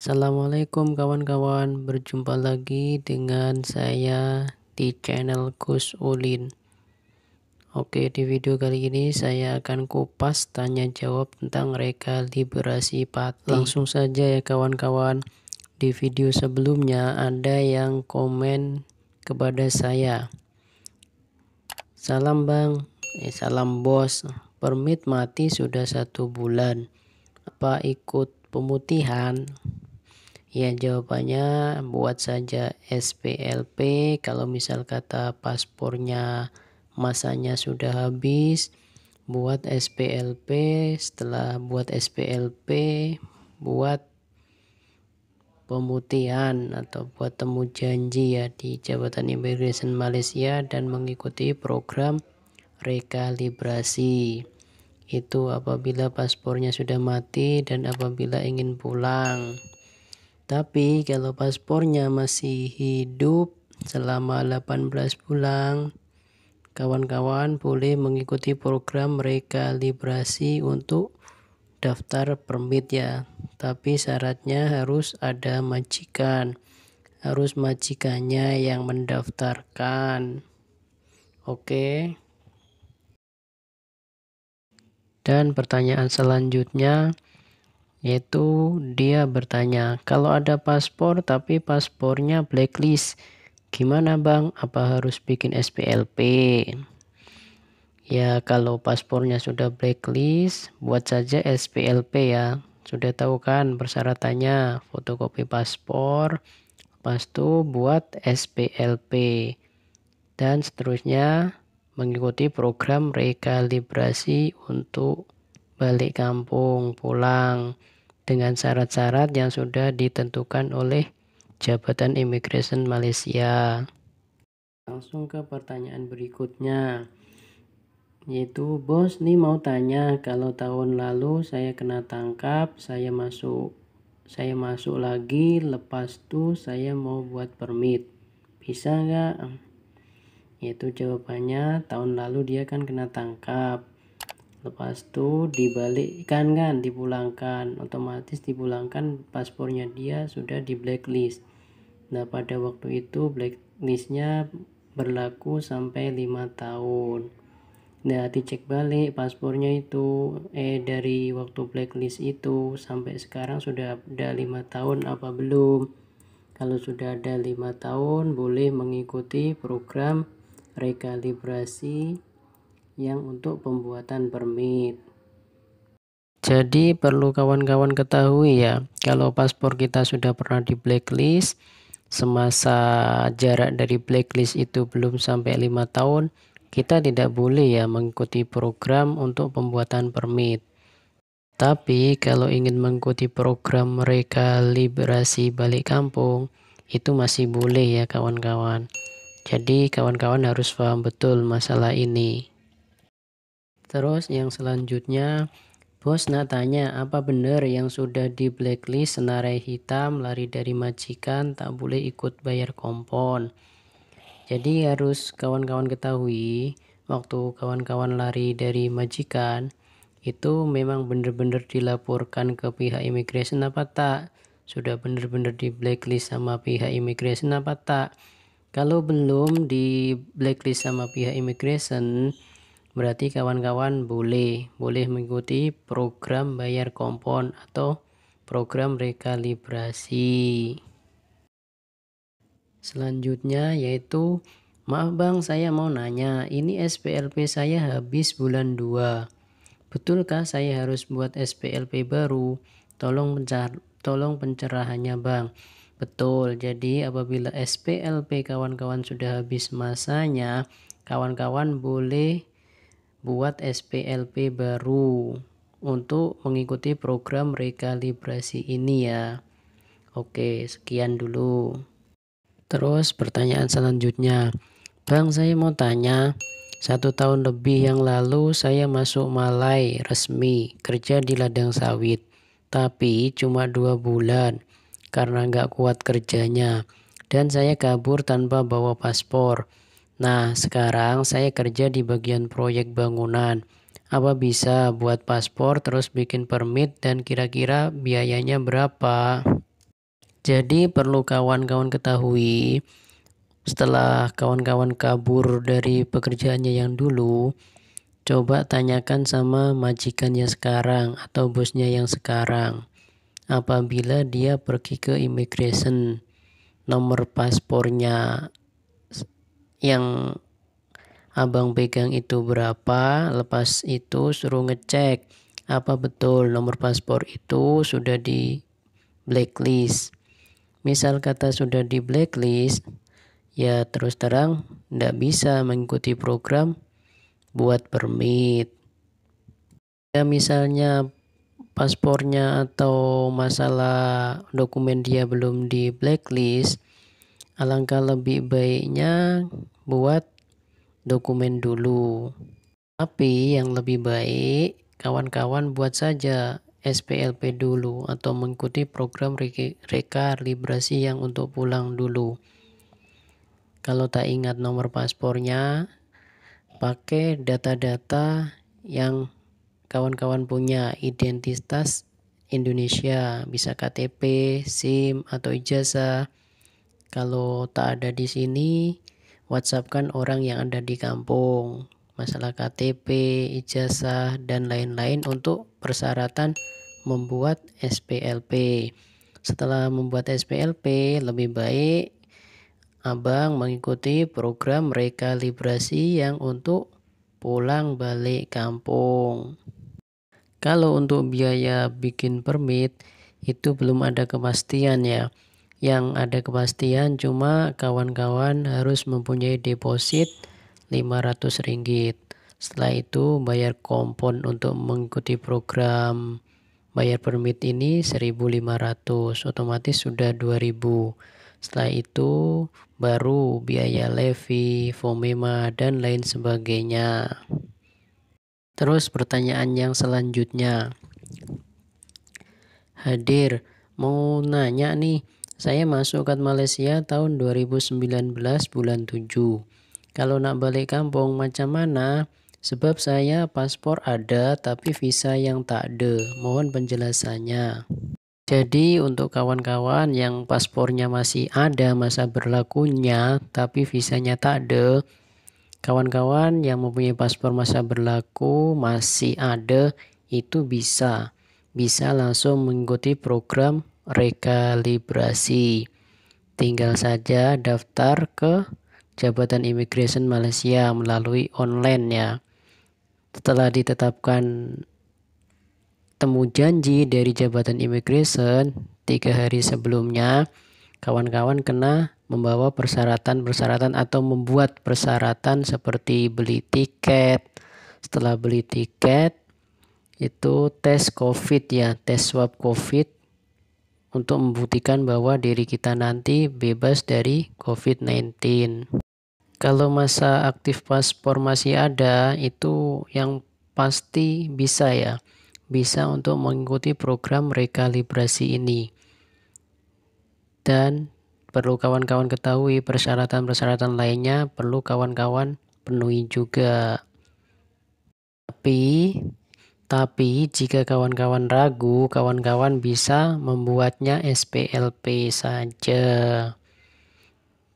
Assalamualaikum kawan-kawan, berjumpa lagi dengan saya di channel Gus Ulin. Oke, di video kali ini saya akan kupas tanya jawab tentang rekalibrasi pati. Langsung saja ya kawan-kawan. Di video sebelumnya ada yang komen kepada saya, salam bang, salam bos, permit mati sudah 1 bulan, apa ikut pemutihan? Ya, jawabannya buat saja SPLP. Kalau misal kata paspornya masanya sudah habis, buat SPLP. Setelah buat SPLP, buat pemutihan atau buat temu janji ya di Jabatan Imigrasi Malaysia dan mengikuti program rekalibrasi. Itu apabila paspornya sudah mati dan apabila ingin pulang. Tapi kalau paspornya masih hidup selama 18 bulan, kawan-kawan boleh mengikuti program rekalibrasi untuk daftar permit ya. Tapi syaratnya harus ada majikan. Harus majikannya yang mendaftarkan. Oke. Dan pertanyaan selanjutnya, yaitu dia bertanya, kalau ada paspor tapi paspornya blacklist, gimana bang? Apa harus bikin SPLP? Ya, kalau paspornya sudah blacklist, buat saja SPLP ya. Sudah tahu kan persyaratannya, fotokopi paspor, pas itu buat SPLP. Dan seterusnya mengikuti program rekalibrasi untuk balik kampung, pulang dengan syarat-syarat yang sudah ditentukan oleh Jabatan Imigrasi Malaysia. Langsung ke pertanyaan berikutnya, yaitu bos nih mau tanya, kalau tahun lalu saya kena tangkap, saya masuk lagi, lepas itu saya mau buat permit, bisa nggak? Yaitu jawabannya, tahun lalu dia kan kena tangkap, lepas itu dibalikkan kan, dipulangkan, otomatis dipulangkan, paspornya dia sudah di blacklist. Nah, pada waktu itu blacklistnya berlaku sampai 5 tahun. Nah, dicek balik paspornya itu dari waktu blacklist itu sampai sekarang sudah ada 5 tahun apa belum. Kalau sudah ada 5 tahun boleh mengikuti program rekalibrasi yang untuk pembuatan permit. Jadi perlu kawan-kawan ketahui ya, kalau paspor kita sudah pernah di blacklist, semasa jarak dari blacklist itu belum sampai 5 tahun, kita tidak boleh ya mengikuti program untuk pembuatan permit. Tapi kalau ingin mengikuti program rekalibrasi balik kampung, itu masih boleh ya kawan-kawan. Jadi kawan-kawan harus paham betul masalah ini. Terus yang selanjutnya, bos nak tanya, apa benar yang sudah di blacklist senarai hitam, lari dari majikan, tak boleh ikut bayar kompon? Jadi harus kawan-kawan ketahui, waktu kawan-kawan lari dari majikan, itu memang benar-benar dilaporkan ke pihak imigrasi apa tak? Sudah benar-benar di blacklist sama pihak imigrasi apa tak? Kalau belum di blacklist sama pihak imigrasi, berarti kawan-kawan boleh mengikuti program bayar kompon atau program rekalibrasi. Selanjutnya yaitu, maaf bang, saya mau nanya, ini SPLP saya habis bulan 2. Betulkah saya harus buat SPLP baru? Tolong pencerahannya bang. Betul, jadi apabila SPLP kawan-kawan sudah habis masanya, kawan-kawan boleh buat SPLP baru untuk mengikuti program rekalibrasi ini ya. Oke, sekian dulu. Terus pertanyaan selanjutnya, bang saya mau tanya, 1 tahun lebih yang lalu saya masuk Malai resmi kerja di ladang sawit, tapi cuma 2 bulan karena nggak kuat kerjanya dan saya kabur tanpa bawa paspor. Nah, sekarang saya kerja di bagian proyek bangunan. Apa bisa buat paspor terus bikin permit dan kira-kira biayanya berapa? Jadi perlu kawan-kawan ketahui, setelah kawan-kawan kabur dari pekerjaannya yang dulu, coba tanyakan sama majikannya sekarang atau bosnya yang sekarang. Apabila dia pergi ke immigration, nomor paspornya yang abang pegang itu berapa, lepas itu suruh ngecek apa betul nomor paspor itu sudah di blacklist. Misal kata sudah di blacklist, ya terus terang tidak bisa mengikuti program buat permit. Ya misalnya paspornya atau masalah dokumen dia belum di blacklist, alangkah lebih baiknya buat dokumen dulu. Tapi yang lebih baik kawan-kawan buat saja SPLP dulu atau mengikuti program rekalibrasi yang untuk pulang dulu. Kalau tak ingat nomor paspornya, pakai data-data yang kawan-kawan punya, identitas Indonesia, bisa KTP, SIM atau ijazah. Kalau tak ada di sini, WhatsApp-kan orang yang ada di kampung, masalah KTP, ijazah dan lain-lain untuk persyaratan membuat SPLP. Setelah membuat SPLP, lebih baik abang mengikuti program rekalibrasi yang untuk pulang balik kampung. Kalau untuk biaya bikin permit itu belum ada kepastian ya. Yang ada kepastian cuma kawan-kawan harus mempunyai deposit Rp500. Setelah itu bayar kompon untuk mengikuti program bayar permit ini 1.500, otomatis sudah 2.000. Setelah itu baru biaya levy, FOMEMA dan lain sebagainya. Terus pertanyaan yang selanjutnya, Hadir, mau nanya nih, saya masuk ke Malaysia tahun 2019 bulan 7. Kalau nak balik kampung macam mana? Sebab saya paspor ada tapi visa yang tak ada. Mohon penjelasannya. Jadi untuk kawan-kawan yang paspornya masih ada masa berlakunya tapi visanya tak ada, kawan-kawan yang mempunyai paspor masa berlaku masih ada, itu bisa langsung mengikuti program rekalibrasi. Tinggal saja daftar ke Jabatan Imigrasi Malaysia melalui online ya. Setelah ditetapkan temu janji dari Jabatan Imigrasi 3 hari sebelumnya, kawan-kawan kena membawa persyaratan atau membuat persyaratan seperti beli tiket. Setelah beli tiket itu tes COVID ya, tes swab COVID untuk membuktikan bahwa diri kita nanti bebas dari COVID-19. Kalau masa aktif paspor masih ada, itu yang pasti bisa ya, bisa untuk mengikuti program rekalibrasi ini. Dan perlu kawan-kawan ketahui persyaratan-persyaratan lainnya perlu kawan-kawan penuhi juga. Tapi jika kawan-kawan ragu, kawan-kawan bisa membuatnya SPLP saja.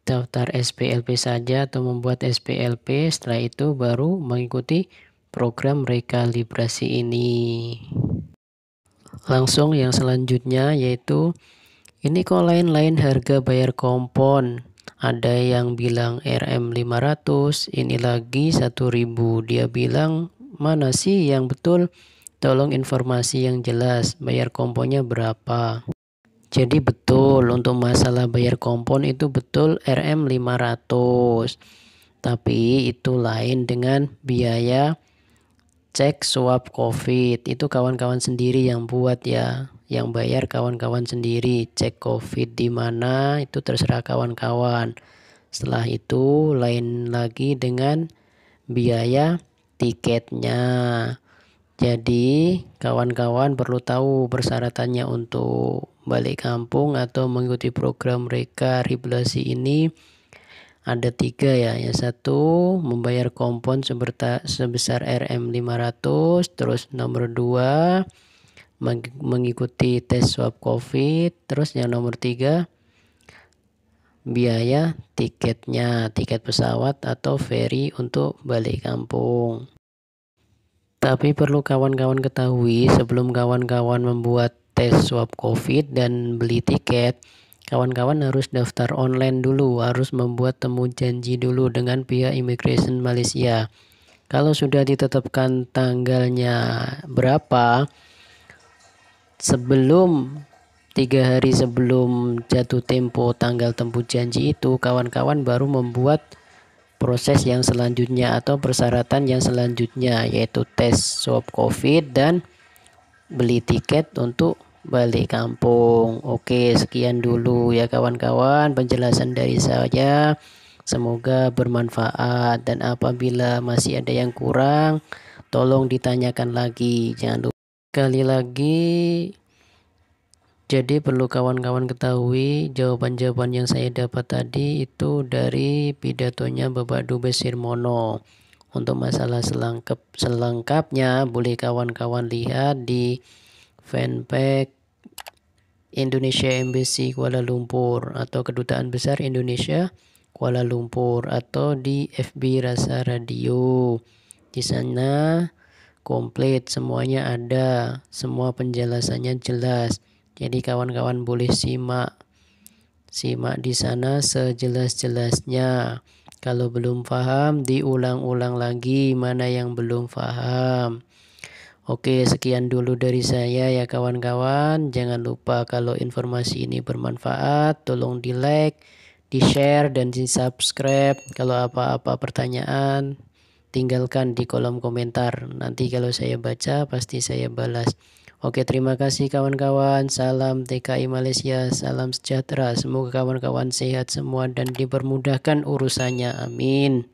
Daftar SPLP saja atau membuat SPLP, setelah itu baru mengikuti program rekalibrasi ini. Langsung yang selanjutnya yaitu, ini kok lain-lain harga bayar kompon. Ada yang bilang Rm500, ini lagi 1.000. Dia bilang, mana sih yang betul? Tolong informasi yang jelas, bayar komponnya berapa? Jadi betul untuk masalah bayar kompon itu betul Rm500. Tapi itu lain dengan biaya cek swab COVID. Itu kawan-kawan sendiri yang buat ya. Yang bayar kawan-kawan sendiri. Cek COVID di mana itu terserah kawan-kawan. Setelah itu lain lagi dengan biaya tiketnya. Jadi kawan-kawan perlu tahu persyaratannya untuk balik kampung atau mengikuti program rekalibrasi ini ada 3 ya. Yang satu membayar kompon sebesar Rm500. Terus nomor 2 mengikuti tes swab COVID. Terus yang nomor 3, biaya tiketnya, tiket pesawat atau ferry untuk balik kampung. Tapi perlu kawan-kawan ketahui, sebelum kawan-kawan membuat tes swab COVID dan beli tiket, kawan-kawan harus daftar online dulu, harus membuat temu janji dulu dengan pihak Immigration Malaysia. Kalau sudah ditetapkan tanggalnya berapa, sebelum 3 hari sebelum jatuh tempo tanggal tempuh janji itu, kawan-kawan baru membuat proses yang selanjutnya atau persyaratan yang selanjutnya, yaitu tes swab COVID dan beli tiket untuk balik kampung. Oke, sekian dulu ya kawan-kawan penjelasan dari saya. Semoga bermanfaat, dan apabila masih ada yang kurang, tolong ditanyakan lagi. Jangan lupa sekali lagi. Jadi perlu kawan-kawan ketahui, jawaban-jawaban yang saya dapat tadi itu dari pidatonya Bapak Dubes Sirmono. Untuk masalah selengkapnya boleh kawan-kawan lihat di fanpage Indonesia Embassy Kuala Lumpur atau Kedutaan Besar Indonesia Kuala Lumpur, atau di FB Rasa Radio. Di sana komplit semuanya ada, semua penjelasannya jelas. Jadi kawan-kawan boleh simak di sana sejelas-jelasnya. Kalau belum paham, diulang-ulang lagi mana yang belum paham. Oke, sekian dulu dari saya ya kawan-kawan. Jangan lupa kalau informasi ini bermanfaat, tolong di like, di share, dan di subscribe. Kalau apa-apa pertanyaan, tinggalkan di kolom komentar. Nanti kalau saya baca, pasti saya balas. Oke, terima kasih kawan-kawan. Salam TKI Malaysia, salam sejahtera. Semoga kawan-kawan sehat semua dan dipermudahkan urusannya. Amin.